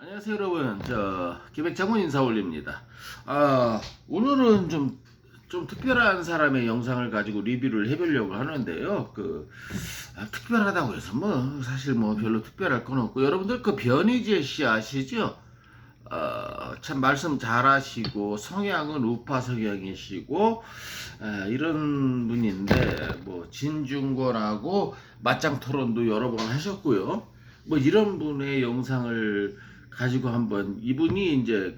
안녕하세요 여러분, 기백장군 인사 올립니다. 오늘은 좀 특별한 사람의 영상을 가지고 리뷰를 해보려고 하는데요. 특별하다고 해서 사실 별로 특별할 건 없고, 여러분들 변희재 씨 아시죠? 참 말씀 잘하시고 성향은 우파 성향이시고, 이런 분인데 진중권하고 맞짱 토론도 여러 번 하셨고요. 이런 분의 영상을 가지고 한번, 이분이 이제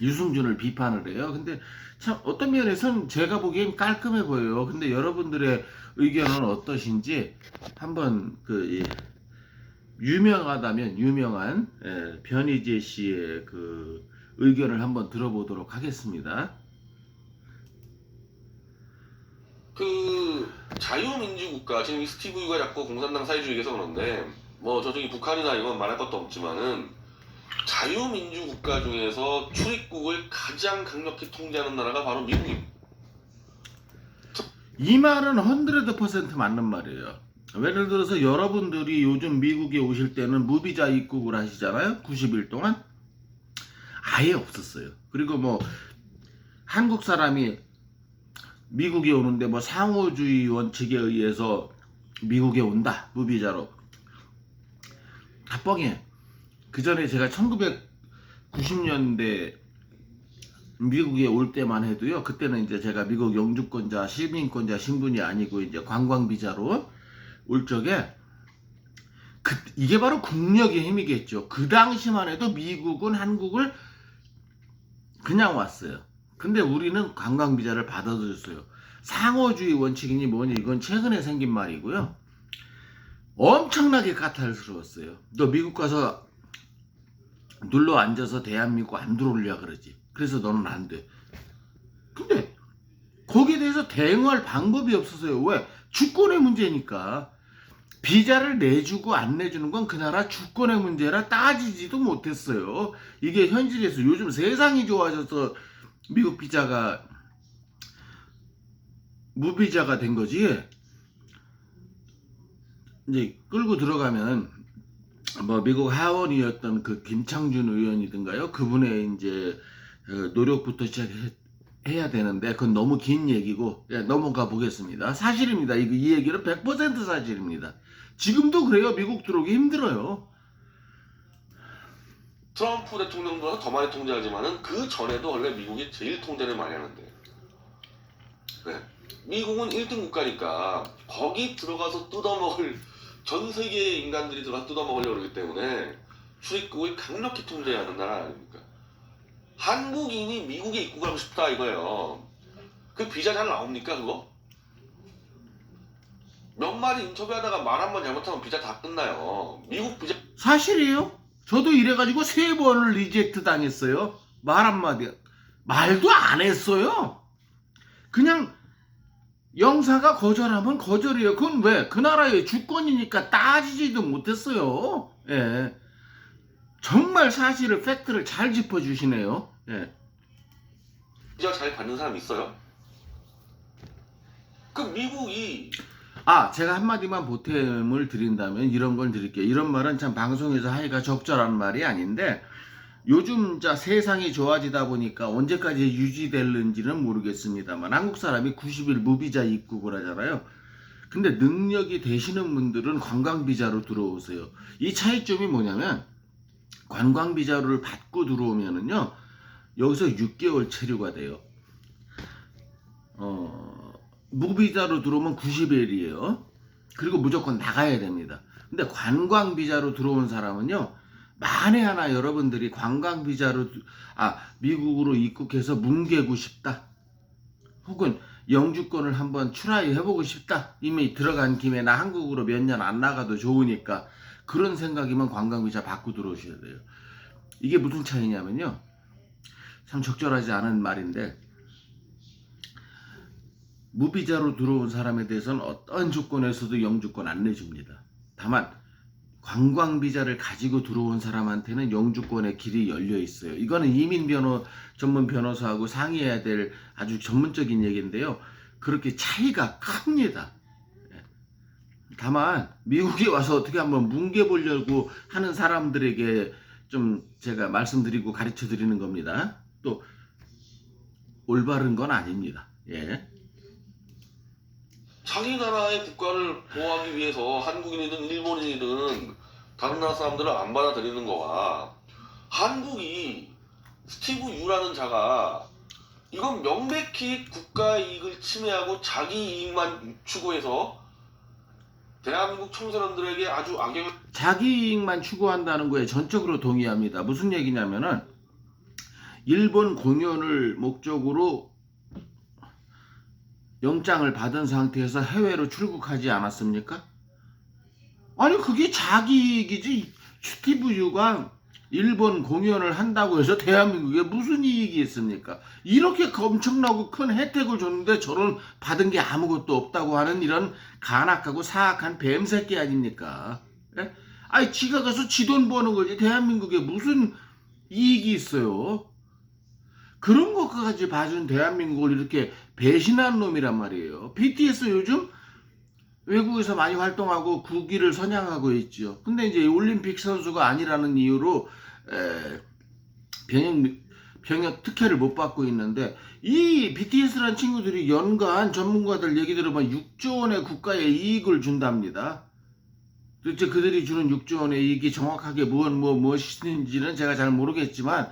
유승준을 비판을 해요. 근데 참 어떤 면에서는 제가 보기엔 깔끔해 보여요. 근데 여러분들의 의견은 어떠신지 한번 유명하다면 유명한 변희재 씨의 의견을 한번 들어보도록 하겠습니다. 자유민주국가, 지금 스티브가 자꾸 공산당 사회주의 얘기해서 그런데 저쪽이 북한이나 이건 말할 것도 없지만은 자유민주국가 중에서 출입국을 가장 강력히 통제하는 나라가 바로 미국입니다. 이 말은 100% 맞는 말이에요. 예를 들어서 여러분들이 요즘 미국에 오실 때는 무비자 입국을 하시잖아요. 90일 동안 아예 없었어요. 그리고 한국 사람이 미국에 오는데 상호주의 원칙에 의해서 미국에 온다, 무비자로, 다 뻥이에요. 그 전에 제가 1990년대 미국에 올 때만 해도요, 그때는 이제 제가 미국 영주권자, 시민권자 신분이 아니고 이제 관광비자로 올 적에, 이게 바로 국력의 힘이겠죠. 그 당시만 해도 미국은 한국을 그냥 왔어요. 근데 우리는 관광비자를 받아줬어요. 상호주의 원칙이니 뭐니, 이건 최근에 생긴 말이고요. 엄청나게 까탈스러웠어요. 너 미국 가서 눌러 앉아서 대한민국 안 들어오려고 그러지. 그래서 너는 안 돼. 근데 거기에 대해서 대응할 방법이 없었어요. 왜? 주권의 문제니까. 비자를 내주고 안 내주는 건 그 나라 주권의 문제라 따지지도 못했어요. 이게 현실에서 요즘 세상이 좋아져서 미국 비자가 무비자가 된 거지. 이제 끌고 들어가면 미국 하원이었던 김창준 의원이든가요, 그분의 이제 노력부터 시작해야 되는데 그건 너무 긴 얘기고, 넘어가 보겠습니다. 사실입니다. 이 얘기는 100% 사실입니다. 지금도 그래요. 미국 들어오기 힘들어요. 트럼프 대통령보다 더 많이 통제하지만은 그 전에도 원래 미국이 제일 통제를 많이 하는데, 미국은 1등 국가니까 거기 들어가서 뜯어먹을, 전 세계의 인간들이 들어가서 뜯어먹으려고 그러기 때문에 출입국을 강력히 통제해야 하는 나라 아닙니까? 한국인이 미국에 입국하고 싶다 이거예요. 그 비자 잘 나옵니까 그거? 몇 마디 인터뷰하다가 말 한 번 잘못하면 비자 다 끝나요. 미국 비자 사실이에요. 저도 이래가지고 3번을 리젝트 당했어요. 말 한마디 말도 안 했어요. 그냥 영사가 거절하면 거절이에요. 그건 왜? 그 나라의 주권이니까 따지지도 못했어요. 예. 정말 사실을, 팩트를 잘 짚어주시네요. 예. 비자 잘 받는 사람 있어요? 그 미국이 제가 한마디만 보탬을 드린다면 이런 걸 드릴게요. 이런 말은 참 방송에서 하기가 적절한 말이 아닌데, 요즘 세상이 좋아지다 보니까 언제까지 유지될는지는 모르겠습니다만 한국 사람이 90일 무비자 입국을 하잖아요. 근데 능력이 되시는 분들은 관광비자로 들어오세요. 이 차이점이 뭐냐면, 관광비자를 받고 들어오면은요, 여기서 6개월 체류가 돼요. 무비자로 들어오면 90일이에요. 그리고 무조건 나가야 됩니다. 근데 관광비자로 들어온 사람은요, 만에 하나 여러분들이 미국으로 입국해서 뭉개고 싶다, 혹은 영주권을 한번 트라이 해보고 싶다, 이미 들어간 김에 나 한국으로 몇 년 안 나가도 좋으니까, 그런 생각이면 관광비자 받고 들어오셔야 돼요. 이게 무슨 차이냐면요, 참 적절하지 않은 말인데, 무비자로 들어온 사람에 대해서는 어떤 조건에서도 영주권 안 내줍니다. 다만 관광비자를 가지고 들어온 사람한테는 영주권의 길이 열려 있어요. 이거는 전문 변호사하고 상의해야 될 아주 전문적인 얘기인데요, 그렇게 차이가 큽니다. 다만 미국에 와서 어떻게 한번 뭉개보려고 하는 사람들에게 좀 제가 말씀드리고 가르쳐 드리는 겁니다. 또 올바른 건 아닙니다. 예. 자기 나라의 국가를 보호하기 위해서 한국인이든 일본인이든 다른 나라 사람들을 안 받아들이는 거와 한국이 스티브 유라는 자가 이건 명백히 국가 이익을 침해하고 자기 이익만 추구해서 대한민국 청소년들에게 아주 악영을 자기 이익만 추구한다는 거에 전적으로 동의합니다. 무슨 얘기냐면은 일본 공연을 목적으로 영장을 받은 상태에서 해외로 출국하지 않았습니까? 아니 그게 자기 이익이지. 스티브 유가 일본 공연을 한다고 해서 대한민국에 무슨 이익이 있습니까? 이렇게 엄청나고 큰 혜택을 줬는데 저런 받은 게 아무것도 없다고 하는 이런 간악하고 사악한 뱀새끼 아닙니까? 예? 아니 지가 가서 지 돈 버는 거지 대한민국에 무슨 이익이 있어요? 그런 것까지 봐준 대한민국을 이렇게 배신한 놈이란 말이에요. BTS 요즘 외국에서 많이 활동하고 국위를 선양하고 있죠. 근데 이제 올림픽 선수가 아니라는 이유로 병역 특혜를 못 받고 있는데 이 BTS라는 친구들이 연간 전문가들 얘기 들어보면 6조 원의 국가에 이익을 준답니다. 도대체 그들이 주는 6조 원의 이익이 정확하게 무엇인지는 제가 잘 모르겠지만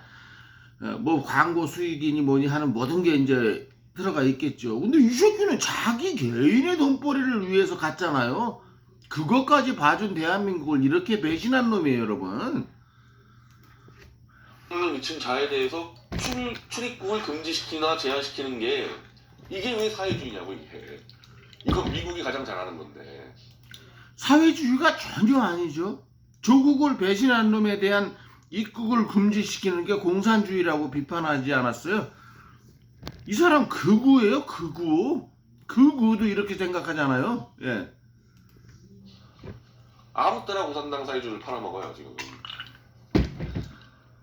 뭐 광고 수익이니 뭐니 하는 모든 게 이제 들어가 있겠죠. 근데 이 새끼는 자기 개인의 돈벌이를 위해서 갔잖아요. 그것까지 봐준 대한민국을 이렇게 배신한 놈이에요, 여러분. 미친 자에 대해서 출입국을 금지시키나 제한시키는 게 이게 왜 사회주의냐고 이게. 이건 미국이 가장 잘하는 건데. 사회주의가 전혀 아니죠. 조국을 배신한 놈에 대한 입국을 금지시키는 게 공산주의라고 비판하지 않았어요? 이 사람 극우예요, 극우. 극우도 이렇게 생각하잖아요. 예. 아무 때나 공산당 사회주의를 팔아먹어요 지금.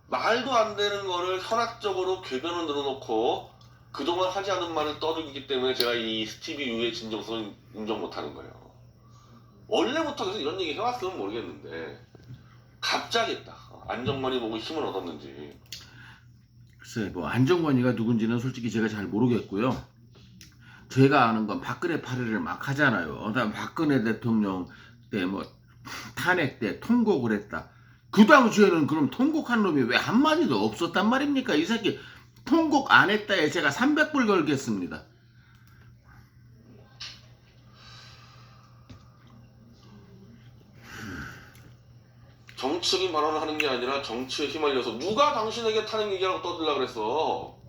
말도 안 되는 거를 현학적으로 궤변을 늘어놓고 그동안 하지 않은 말을 떠들기 때문에 제가 이 스티브 유의 진정성을 인정 못하는 거예요. 원래부터 계속 이런 얘기 해왔으면 모르겠는데 갑자기 딱 안정만이 보고 힘을 얻었는지. 글쎄 뭐 안정권이가 누군지는 솔직히 제가 잘 모르겠고요. 제가 아는 건 박근혜 파리를 막 하잖아요. 그다음 박근혜 대통령 때 뭐 탄핵 때 통곡을 했다. 그 당시에는 그럼 통곡한 놈이 왜 한마디도 없었단 말입니까? 이 새끼 통곡 안 했다에 제가 300불 걸겠습니다. 정치적인 발언을 하는 게 아니라 정치에 휘말려서 누가 당신에게 탄핵 얘기라고 떠들라 그랬어.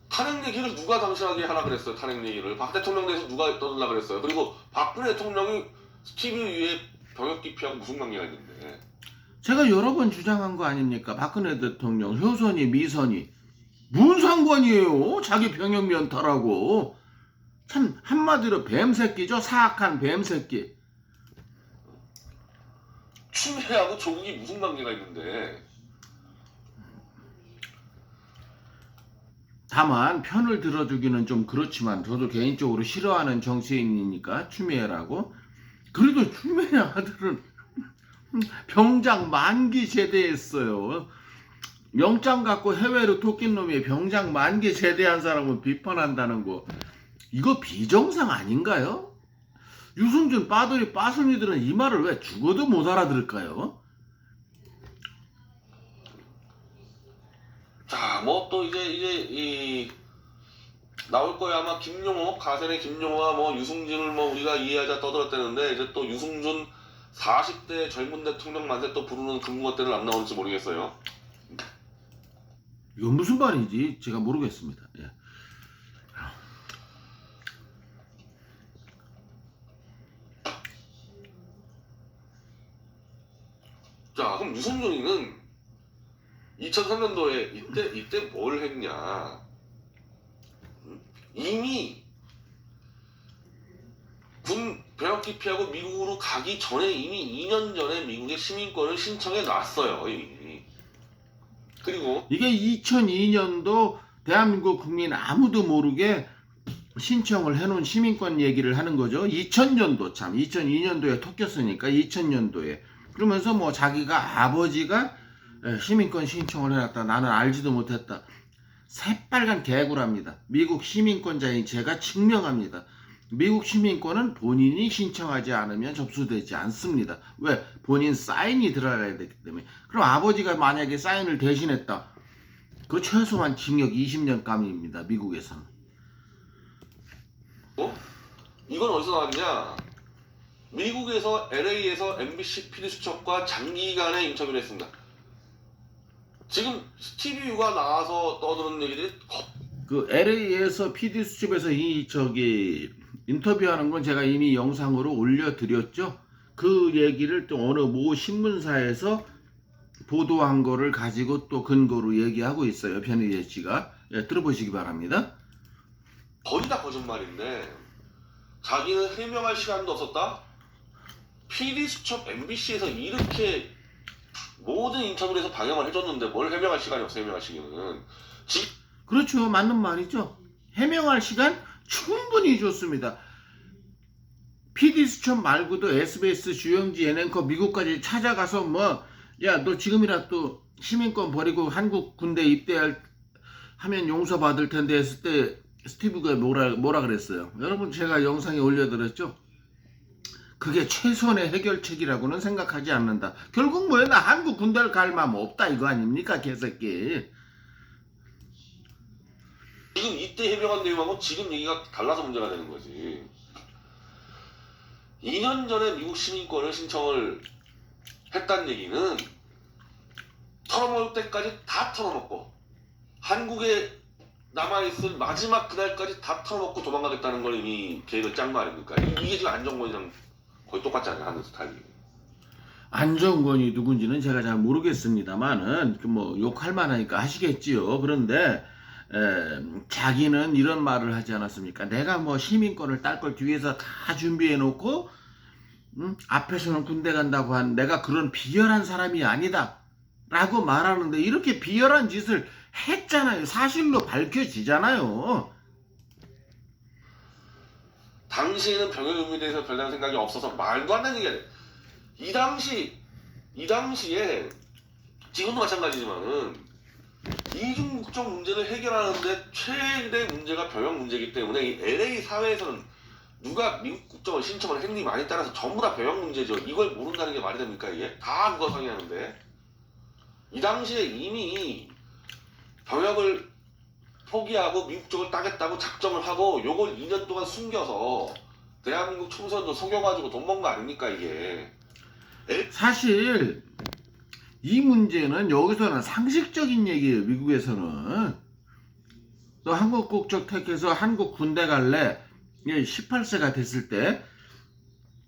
탄핵 얘기를 누가 당신에게 하라 그랬어요. 탄핵 얘기를 박 대통령 대해서 누가 떠들라 그랬어요. 그리고 박근혜 대통령이 스티브 유의 병역 기피하고 무슨 관계가 있는데. 제가 여러 번 주장한 거 아닙니까? 박근혜 대통령 효선이 미선이 뭔 상관이에요? 자기 병역 면탈하고. 참 한마디로 뱀새끼죠. 사악한 뱀새끼. 추미애하고 조국이 무슨 관계가 있는데. 다만 편을 들어주기는 좀 그렇지만 저도 개인적으로 싫어하는 정치인이니까 추미애라고. 그래도 추미애 아들은 병장 만기 제대했어요. 영장 갖고 해외로 토낀 놈이 병장 만기 제대한 사람을 비판한다는 거 이거 비정상 아닌가요? 유승준 빠돌이 빠순이들은 이 말을 왜 죽어도 못 알아들을까요? 자, 뭐 또 이제 나올 거야 아마 김용호 가세의 김용호와 뭐 유승준을 뭐 우리가 이해하자 떠들었다는데 이제 또 유승준 40대 젊은 대통령 만세 또 부르는 금붕어 때는 안 나올지 모르겠어요. 이건 무슨 말인지 제가 모르겠습니다. 예. 자, 그럼 유승준이는 2003년도에 이때 뭘 했냐? 이미 군 병역 기피하고 미국으로 가기 전에 이미 2년 전에 미국의 시민권을 신청해 놨어요. 이미. 그리고 이게 2002년도 대한민국 국민 아무도 모르게 신청을 해놓은 시민권 얘기를 하는 거죠. 2000년도 2002년도에 토꼈으니까 2000년도에. 그러면서 뭐 자기가 아버지가 시민권 신청을 해놨다. 나는 알지도 못했다. 새빨간 개구랍니다. 미국 시민권자인 제가 증명합니다. 미국 시민권은 본인이 신청하지 않으면 접수되지 않습니다. 왜? 본인 사인이 들어가야 되기 때문에. 그럼 아버지가 만약에 사인을 대신했다. 그 최소한 징역 20년 감입니다. 미국에서는. 이건 어디서 나왔냐? 미국에서 LA에서 MBC PD수첩과 장기간의 인터뷰를 했습니다. 지금 스티브 유가 나와서 떠드는 얘기들이 그 LA에서 PD수첩에서 인터뷰하는 건 제가 이미 영상으로 올려드렸죠. 그 얘기를 또 어느 모 신문사에서 보도한 거를 가지고 또 근거로 얘기하고 있어요. 변희재 씨가. 들어보시기 바랍니다. 거의 다 거짓말인데 자기는 해명할 시간도 없었다? PD수첩 MBC에서 이렇게 모든 인터뷰를 해서 방영을 해줬는데 뭘 해명할 시간이 없어. 해명할 시기는 그렇죠. 맞는 말이죠. 해명할 시간 충분히 줬습니다. PD수첩 말고도 SBS 주영지 예능커 미국까지 찾아가서 뭐 야 너 지금이라도 시민권 버리고 한국 군대 입대하면 용서받을 텐데 했을 때 스티브가 뭐라 그랬어요. 여러분 제가 영상에 올려드렸죠. 그게 최선의 해결책이라고는 생각하지 않는다. 결국 뭐야 나 한국 군대를 갈 마음 없다 이거 아닙니까 개새끼. 지금 이때 해명한 내용하고 지금 얘기가 달라서 문제가 되는 거지. 2년 전에 미국 시민권을 신청을 했다는 얘기는 털어먹을 때까지 다 털어먹고 한국에 남아있을 마지막 그날까지 다 털어먹고 도망가겠다는 걸 이미 계획을 짠 거 아닙니까? 이게 지금 안정권이랑 거의 똑같지 않아요? 하는 스타일이. 안정권이 누군지는 제가 잘 모르겠습니다만은 뭐 욕할 만하니까 하시겠지요. 그런데 자기는 이런 말을 하지 않았습니까? 내가 뭐 시민권을 딸 걸 뒤에서 다 준비해 놓고 앞에서는 군대 간다고 한 내가 그런 비열한 사람이 아니다 라고 말하는데 이렇게 비열한 짓을 했잖아요. 사실로 밝혀지잖아요. 당시에는 병역 의무에 대해서 별다른 생각이 없어서 말도 안 되는 얘기야. 이 당시에 지금도 마찬가지지만은 이중 국적 문제를 해결하는데 최대 문제가 병역 문제이기 때문에 이 LA 사회에서는 누가 미국 국적을 신청을 했니 많이 따라서 전부 다 병역 문제죠. 이걸 모른다는 게 말이 됩니까 이게? 다 그거 상의하는데 이 당시에 이미 병역을 포기하고 미국 쪽을 따겠다고 작정을 하고 요걸 2년 동안 숨겨서 대한민국 총선도 속여가지고 돈 번 거 아닙니까 이게. 사실 이 문제는 여기서는 상식적인 얘기예요. 미국에서는 너 한국 국적 택해서 한국 군대 갈래 18세가 됐을 때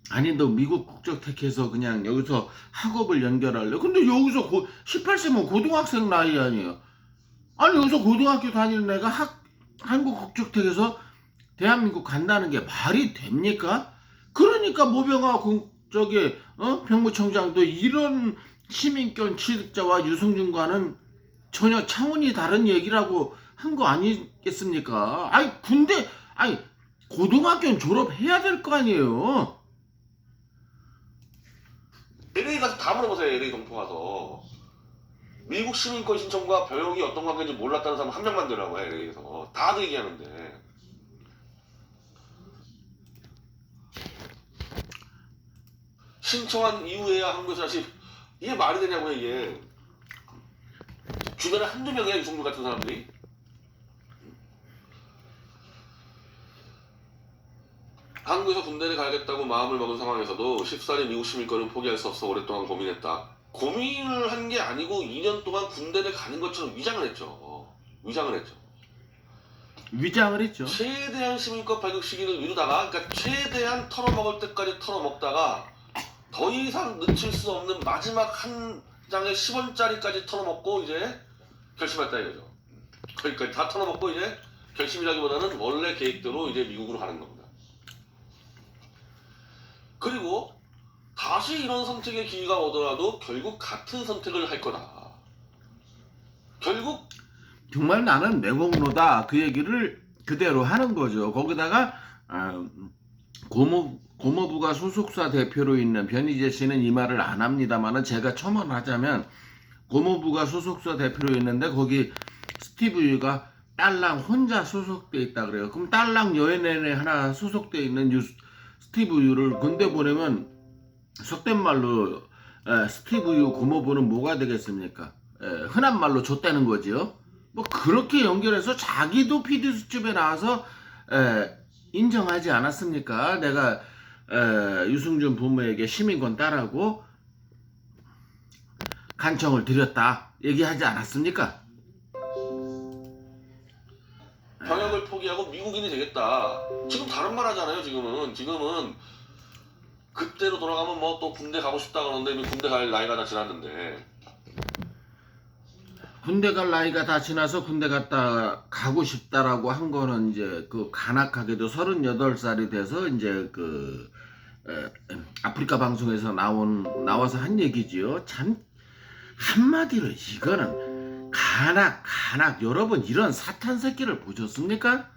아니 너 미국 국적 택해서 그냥 여기서 학업을 연결할래. 근데 여기서 18세면 고등학생 나이 아니에요. 아니 여기서 고등학교 다니는 애가 한국 국적 택해서 대한민국 간다는 게 말이 됩니까? 그러니까 모병아 병무청장도 이런 시민권 취득자와 유승준과는 전혀 차원이 다른 얘기라고 한 거 아니겠습니까? 아니 고등학교는 졸업해야 될 거 아니에요. LA 가서 다 물어보세요. LA 동포 가서 미국 시민권 신청과 병역이 어떤 관계인지 몰랐다는 사람 한 명만 되라고요. LA에서 다들 얘기하는데 신청한 이후에야 한국에서 다시 이게 말이 되냐고요. 이게 주변에 한두 명이야 유승준 같은 사람들이. 한국에서 군대를 가야겠다고 마음을 먹은 상황에서도 14년 미국 시민권을 포기할 수 없어 오랫동안 고민했다. 고민을 한 게 아니고 2년 동안 군대를 가는 것처럼 위장을 했죠. 위장을 했죠. 최대한 시민권 발급 시기를 미루다가 그러니까 최대한 털어먹을 때까지 털어먹다가 더 이상 늦출 수 없는 마지막 한 장의 10원짜리까지 털어먹고 이제 결심했다 이거죠. 그러니까 다 털어먹고 이제 결심이라기보다는 원래 계획대로 이제 미국으로 가는 겁니다. 그리고 다시 이런 선택의 기회가 오더라도 결국 같은 선택을 할 거다. 결국 정말 나는 내공로다 그 얘기를 그대로 하는 거죠. 거기다가 고모부가 소속사 대표로 있는 변희재 씨는 이 말을 안 합니다만은 제가 첨언하자면 고모부가 소속사 대표로 있는데 거기 스티브 유가 딸랑 혼자 소속돼 있다 그래요. 그럼 딸랑 여인회에 하나 소속돼 있는 스티브 유를 군대 보내면 속된 말로 스티브 유 고모부는 뭐가 되겠습니까? 흔한 말로 줬다는 거지요. 뭐 그렇게 연결해서 자기도 PD 수첩에 나와서 인정하지 않았습니까? 내가 유승준 부모에게 시민권 따라고 간청을 드렸다 얘기하지 않았습니까? 병역을 포기하고 미국인이 되겠다. 지금 다른 말 하잖아요. 지금은 그때로 돌아가면 뭐 또 군대 가고 싶다 그러는데 이미 군대 갈 나이가 다 지났는데. 군대 갈 나이가 다 지나서 군대 갔다 가고 싶다라고 한 거는 이제 그 간악하게도 38살이 돼서 이제 그 아프리카 방송에서 나와서 한 얘기지요. 참 한마디로 이거는 간악 여러분 이런 사탄 새끼를 보셨습니까?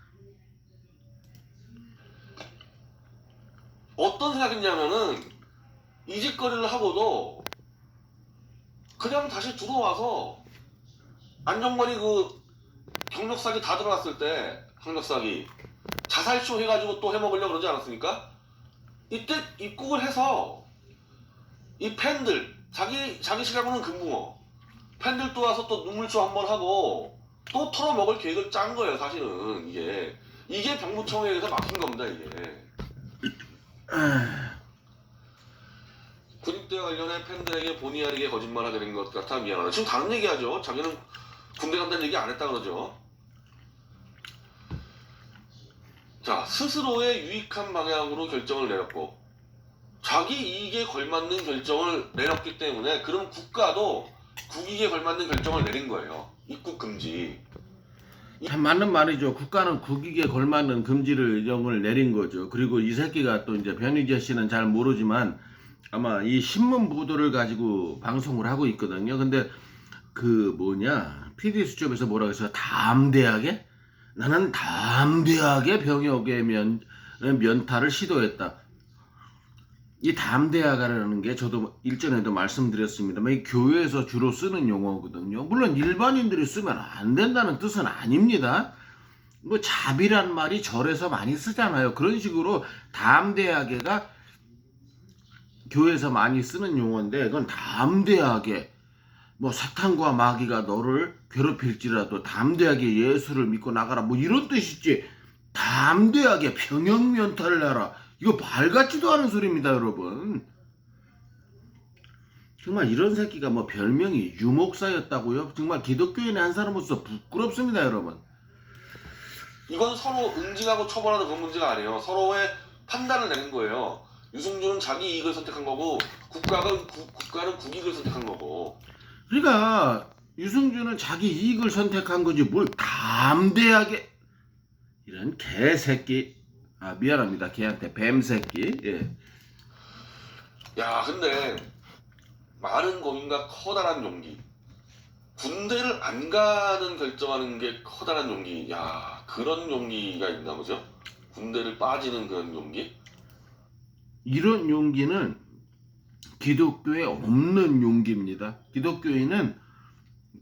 어떤 생각했냐면은 이 짓거리를 하고도 그냥 다시 들어와서 안정권이 그 경력사기 다 들어갔을 때 경력사기 자살쇼 해가지고 또 해먹으려고 그러지 않았습니까? 이때 입국을 해서 이 팬들 자기 시각으로는 금붕어 팬들도 와서 또 눈물쇼 한번 하고 또 털어먹을 계획을 짠 거예요. 사실은 이게 병무청에 의해서 막힌 겁니다. 이게 군입대 관련해 팬들에게 본의 아니게 거짓말하게 된 것 같아 미안하다. 지금 다른 얘기하죠. 자기는 군대 간다는 얘기 안 했다 그러죠. 자, 스스로의 유익한 방향으로 결정을 내렸고 자기 이익에 걸맞는 결정을 내렸기 때문에 그럼 국가도 국익에 걸맞는 결정을 내린 거예요. 입국 금지. 참 맞는 말이죠. 국가는 국익에 걸맞는 금지령을 내린 거죠. 그리고 이 새끼가 또 이제 변희재 씨는 잘 모르지만 아마 이 신문 보도를 가지고 방송을 하고 있거든요. 근데 그 PD 수첩에서 뭐라고 했어요? 담대하게? 나는 담대하게 병역의 면탈을 시도했다. 이 담대하가라는 게 저도 일전에도 말씀드렸습니다만 이 교회에서 주로 쓰는 용어거든요. 물론 일반인들이 쓰면 안 된다는 뜻은 아닙니다. 뭐 자비란 말이 절에서 많이 쓰잖아요. 그런 식으로 담대하게가 교회에서 많이 쓰는 용어인데 그건 담대하게 뭐 사탄과 마귀가 너를 괴롭힐지라도 담대하게 예수를 믿고 나가라 뭐 이런 뜻이지 담대하게 병역 면탈을 해라 이거 말 같지도 않은 소리입니다 여러분. 정말 이런 새끼가 뭐 별명이 유목사였다고요? 정말 기독교인의 한 사람으로서 부끄럽습니다 여러분. 이건 서로 응징하고 처벌하는 그런 문제가 아니에요. 서로의 판단을 내는 거예요. 유승준은 자기 이익을 선택한 거고 국가는 국익을 선택한 거고. 그러니까 유승준은 자기 이익을 선택한 거지 뭘 담대하게 이런 개새끼 미안합니다 걔한테 뱀새끼. 예. 야 근데 많은 고민과 커다란 용기 군대를 안 가는 결정하는 게 커다란 용기. 야 그런 용기가 있나 보죠. 군대를 빠지는 그런 용기. 이런 용기는 기독교에 없는 용기입니다. 기독교인은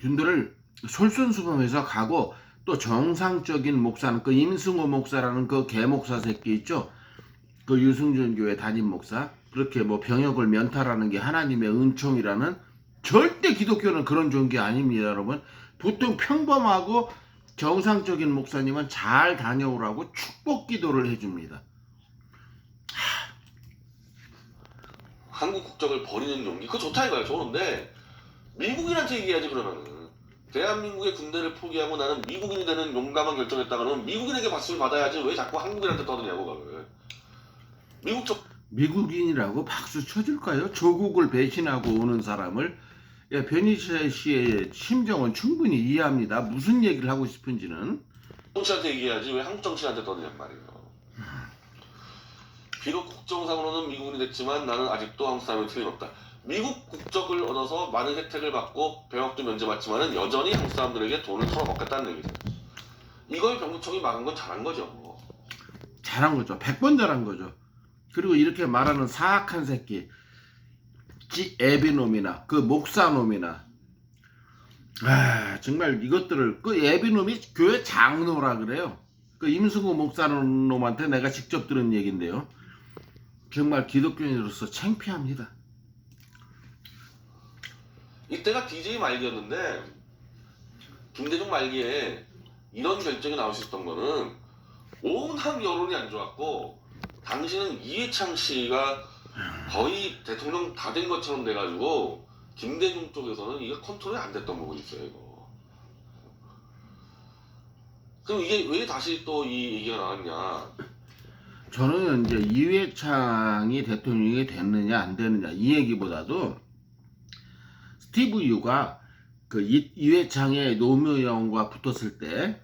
군대를 솔선수범해서 가고 또 정상적인 목사는 그 임승호 목사라는 그 개목사 새끼 있죠. 그 유승준 교회 담임 목사 그렇게 뭐 병역을 면탈하는 게 하나님의 은총이라는 절대 기독교는 그런 종교 아닙니다 여러분. 보통 평범하고 정상적인 목사님은 잘 다녀오라고 축복 기도를 해줍니다. 한국 국적을 버리는 용기 그거 좋다 이거야. 좋은데 미국인한테 얘기해야지. 그러면은 대한민국의 군대를 포기하고 나는 미국인이 되는 용감한 결정했다 그러면 미국인에게 박수를 받아야지 왜 자꾸 한국인한테 떠드냐고. 그걸 미국인이라고 박수 쳐줄까요? 조국을 배신하고 오는 사람을. 변희재 씨의 심정은 충분히 이해합니다. 무슨 얘기를 하고 싶은지는. 정치한테 얘기해야지 왜 한국 정치한테 떠드냔 말이에요. 비록 국정상으로는 미국인이 됐지만 나는 아직도 한국 사람이 틀림없다. 미국 국적을 얻어서 많은 혜택을 받고 병역도 면제받지만은 여전히 한국 사람들에게 돈을 털어먹겠다는 얘기죠. 이걸 병무청이 막은 건 잘한 거죠. 잘한 거죠. 100번 잘한 거죠. 그리고 이렇게 말하는 사악한 새끼, 애비놈이나 그 목사놈이나, 정말 이것들을, 그 애비놈이 교회 장로라 그래요. 그 임승우 목사놈한테 내가 직접 들은 얘기인데요. 정말 기독교인으로서 창피합니다. 이때가 DJ 말기였는데 김대중 말기에 이런 결정이 나올 수 있었던 거는 온갖 여론이 안 좋았고, 당시는 이해창 씨가 거의 대통령 다 된 것처럼 돼가지고 김대중 쪽에서는 이게 컨트롤이 안 됐던 부분이 있어요. 이거. 그럼 이게 왜 다시 또 이 얘기가 나왔냐? 저는 이제 이회창이 대통령이 됐느냐 안 되느냐 이 얘기보다도 스티브 유가 그 이회창의 노무현과 붙었을 때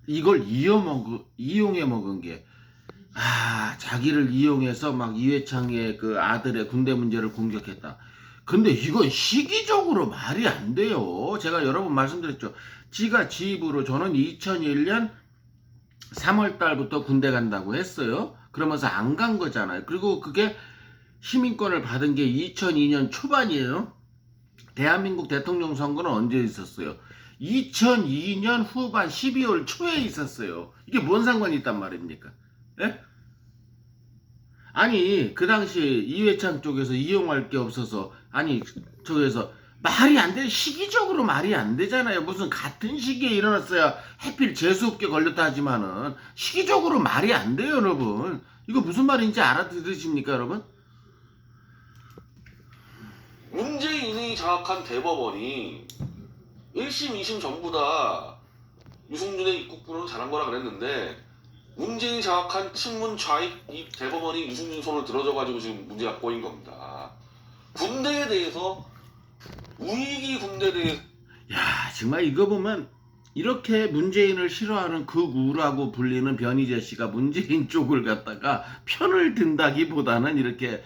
이걸 이용해 먹은 게, 자기를 이용해서 막 이회창의 그 아들의 군대 문제를 공격했다. 근데 이건 시기적으로 말이 안 돼요. 제가 여러 번 말씀드렸죠. 지가 지 입으로 저는 2001년 3월 달부터 군대 간다고 했어요. 그러면서 안 간 거잖아요. 그리고 그게 시민권을 받은 게 2002년 초반이에요. 대한민국 대통령 선거는 언제 있었어요? 2002년 후반 12월 초에 있었어요. 이게 뭔 상관이 있단 말입니까? 예? 아니 그 당시 이회창 쪽에서 이용할 게 없어서, 아니 저기에서 말이 안 돼. 시기적으로 말이 안 되잖아요. 무슨 같은 시기에 일어났어야 해필 재수없게 걸렸다 하지만은 시기적으로 말이 안 돼요, 여러분. 이거 무슨 말인지 알아들으십니까, 여러분? 문재인이 장악한 대법원이 1심, 2심 전부 다 유승준의 입국부는 잘한 거라 그랬는데, 문재인이 장악한 친문 좌익 이 대법원이 유승준 손을 들어줘가지고 지금 문제가 꼬인 겁니다. 군대에 대해서, 우익이 군대에 대해서, 정말 이거 보면 이렇게 문재인을 싫어하는 극우라고 불리는 변희재 씨가 문재인 쪽을 갖다가 편을 든다기보다는 이렇게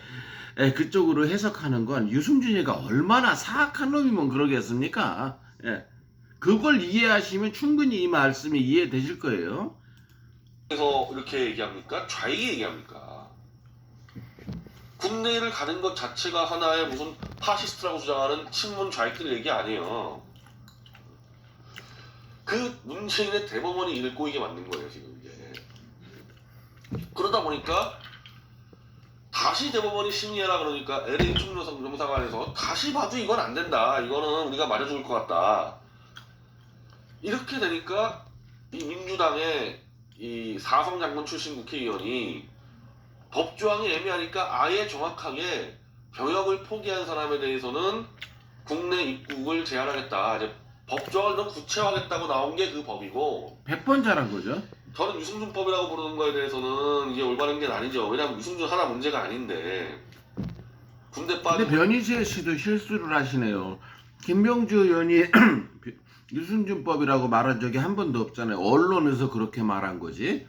그쪽으로 해석하는 건, 유승준이가 얼마나 사악한 놈이면 그러겠습니까? 그걸 이해하시면 충분히 이 말씀이 이해되실 거예요. 그래서 이렇게 얘기합니까? 좌익이 얘기합니까? 군대를 가는 것 자체가 하나의 무슨 파시스트라고 주장하는 친문 좌익들 얘기 아니에요. 그 문재인의 대법원이 이를 꼬이게 만든 거예요, 지금 이게. 그러다 보니까 다시 대법원이 심의해라 그러니까 LA 총무사관에서 다시 봐도 이건 안 된다. 이거는 우리가 맞아 죽을 것 같다. 이렇게 되니까 이 민주당의 이 사성 장군 출신 국회의원이 법조항이 애매하니까 아예 정확하게 병역을 포기한 사람에 대해서는 국내 입국을 제한하겠다. 이제 법조항을 좀 구체화하겠다고 나온 게 그 법이고, 100번 잘한 거죠. 저는 유승준법이라고 부르는 거에 대해서는 이게 올바른 게 아니죠. 왜냐하면 유승준 하나 문제가 아닌데 군대 빠진. 근데 변희재 씨도 실수를 하시네요. 김병주 의원이 유승준법이라고 말한 적이 한 번도 없잖아요. 언론에서 그렇게 말한 거지.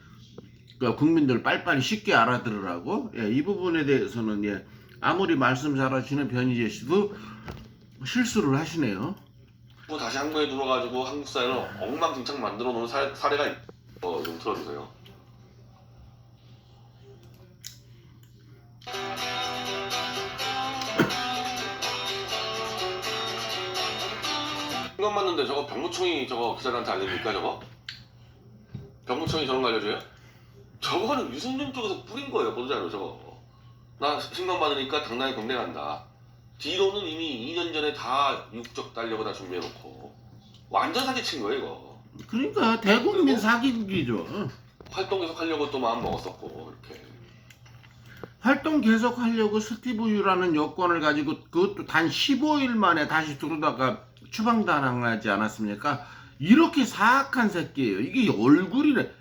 그러니까 국민들 빨리빨리 쉽게 알아들으라고. 이 부분에 대해서는 아무리 말씀 잘하시는 변희재 씨도 실수를 하시네요. 다시 한국에 들어가지고 한국 사회를 엉망진창 만들어 놓은 사례가 좀 틀어주세요. 이건 맞는데 저거 병무청이 저거 기자들한테 알립니까 저거? 병무청이 저런 거 알려줘요? 저거는 유승준 쪽에서 뿌린 거예요, 보도자료 저거. 나 신경 받으니까 당당히 군대 간다. 뒤로는 이미 2년 전에 다 육적 달려고 다 준비해놓고 완전 사기친 거예요 이거. 그러니까 대국민 사기극이죠. 활동 계속 하려고 또 마음 먹었었고 이렇게. 활동 계속 하려고 스티브 유라는 여권을 가지고 그것도 단 15일 만에 다시 들어오다가 추방당하지 않았습니까? 이렇게 사악한 새끼예요. 이게 얼굴이래.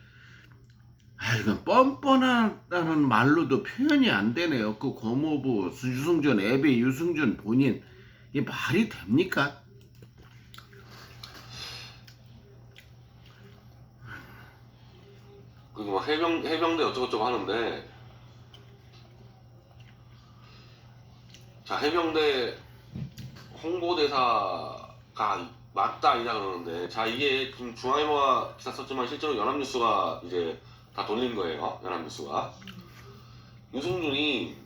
이건 뻔뻔하다는 말로도 표현이 안 되네요. 그 고모부 유승준, 애비 유승준 본인, 이게 말이 됩니까? 그리고 막 해병대 어쩌고저쩌고 하는데, 자 해병대 홍보대사가 맞다 아니다 그러는데, 자 이게 지금 중앙일보가 기사 썼지만 실제로 연합뉴스가 이제 다 돌린 거예요. 연합뉴스가 유승준이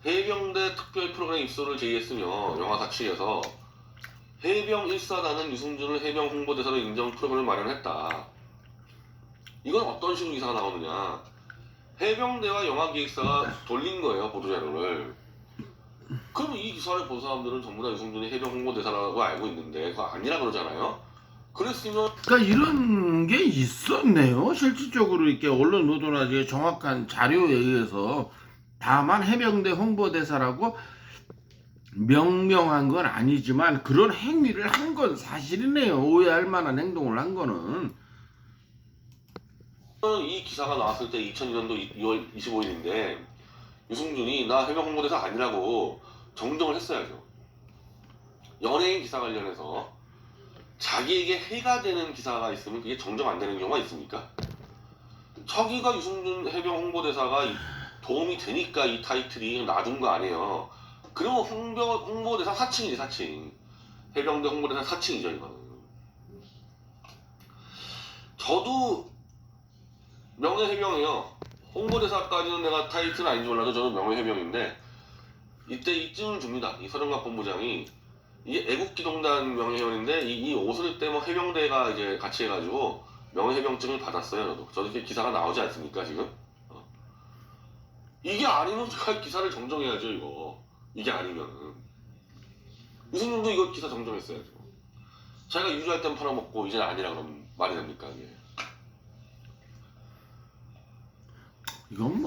해병대 특별 프로그램 입소를 제의했으며 영화 47에서 해병 1사단은 유승준을 해병 홍보대사로 인정 프로그램을 마련했다. 이건 어떤 식으로 기사가 나오느냐, 해병대와 영화기획사가 돌린 거예요, 보도자료를. 그럼 이 기사를 본 사람들은 전부 다 유승준이 해병 홍보대사라고 알고 있는데 그거 아니라 그러잖아요. 그랬으면 그러니까 이런 게 있었네요. 실질적으로 이렇게 언론 보도나 이제 정확한 자료에 의해서 다만 해병대 홍보대사라고 명명한 건 아니지만 그런 행위를 한 건 사실이네요. 오해할 만한 행동을 한 거는. 이 기사가 나왔을 때 2002년도 2월 25일인데 유승준이 나 해병 홍보대사 아니라고 정정을 했어야죠. 연예인 기사 관련해서 자기에게 해가 되는 기사가 있으면 그게 정정 안 되는 경우가 있습니까? 자기가 유승준 해병 홍보대사가 도움이 되니까 이 타이틀이 놔둔 거 아니에요. 그러면 홍보대사 사칭이지, 사칭. 해병대 홍보대사 사칭이죠, 이거는. 저도 명예해병이요. 홍보대사까지는 내가 타이틀 아닌지 몰라도 저는 명예해병인데, 이때 이쯤을 줍니다. 이 서령갑 본부장이 이게 애국기동단 명예회원인데 이 옷을 때 뭐 해병대가 이제 같이 해가지고 명예해병증을 받았어요. 저도 이렇게 기사가 나오지 않습니까 지금? 이게 아니면 제가 기사를 정정해야죠 이거. 이게 아니면은 유승준도 이거 기사 정정했어야죠. 자기가 유주할 땐 팔아먹고 이제는 아니라 그러면 말이 됩니까 이게? 이건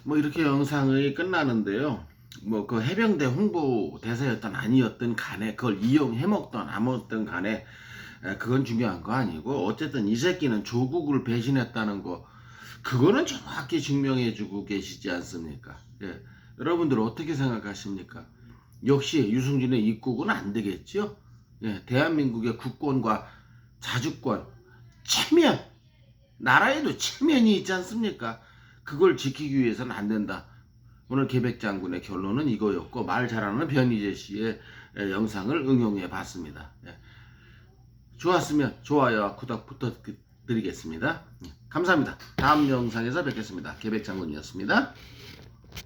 뭐 이렇게 영상이 끝나는데요. 뭐 그 해병대 홍보 대사였던 아니었던 간에 그걸 이용해 먹던 안 먹던 간에 그건 중요한 거 아니고, 어쨌든 이 새끼는 조국을 배신했다는 거 그거는 정확히 증명해 주고 계시지 않습니까? 예. 여러분들 어떻게 생각하십니까? 역시 유승준의 입국은 안 되겠죠? 예. 대한민국의 국권과 자주권, 체면, 나라에도 체면이 있지 않습니까? 그걸 지키기 위해서는 안 된다. 오늘 계백장군의 결론은 이거였고, 말 잘하는 변희재 씨의 영상을 응용해 봤습니다. 예. 좋았으면 좋아요와 구독 부탁드리겠습니다. 감사합니다. 다음 영상에서 뵙겠습니다. 계백장군이었습니다.